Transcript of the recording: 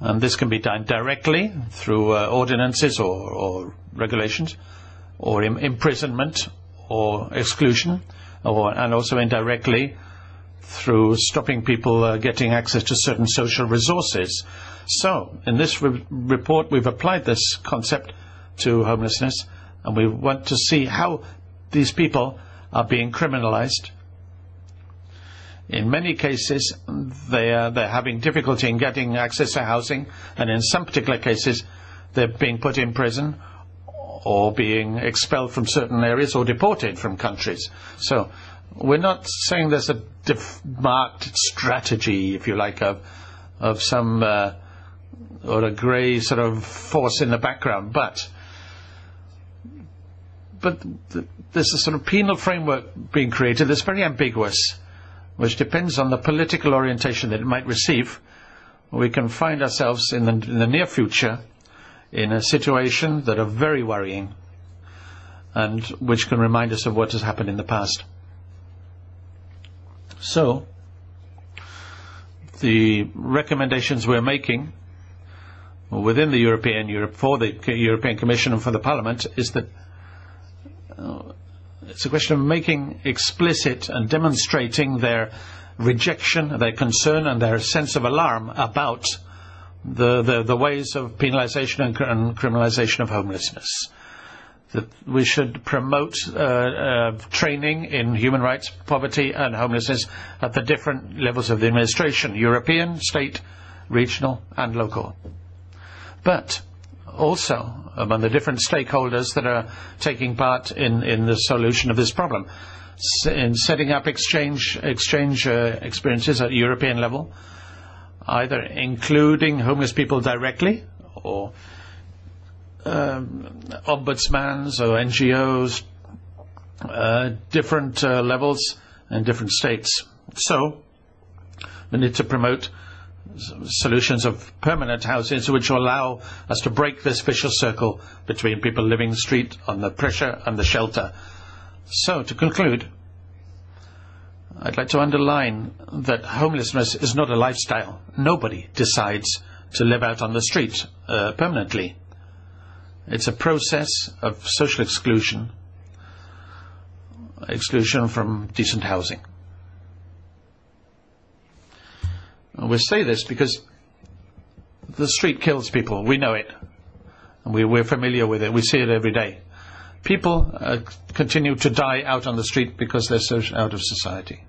And this can be done directly through ordinances or regulations, or imprisonment or exclusion, and also indirectly through stopping people getting access to certain social resources. So, in this report, we've applied this concept to homelessness, and we want to see how these people are being criminalized. In many cases, they're having difficulty in getting access to housing, and in some particular cases, they're being put in prison or being expelled from certain areas or deported from countries. So, we're not saying there's a marked strategy, if you like, of some or a grey sort of force in the background, but there's a sort of penal framework being created that's very ambiguous, which depends on the political orientation that it might receive. We can find ourselves in the near future in a situation that are very worrying, and which can remind us of what has happened in the past. So, the recommendations we're making within the for the European Commission and for the Parliament is that it's a question of making explicit and demonstrating their rejection, their concern and their sense of alarm about the ways of penalisation and criminalisation of homelessness. That we should promote training in human rights, poverty and homelessness at the different levels of the administration, European, state, regional and local. But also among the different stakeholders that are taking part in the solution of this problem, in setting up exchange experiences at European level, either including homeless people directly or ombudsmans or NGOs, different levels and different states. So we need to promote solutions of permanent housing which will allow us to break this vicious circle between people living in the street on the pressure and the shelter. So to conclude, I'd like to underline that homelessness is not a lifestyle. Nobody decides to live out on the street permanently. It's a process of social exclusion from decent housing. And we say this because the street kills people. We know it. And we're familiar with it. We see it every day. People continue to die out on the street because they're so out of society.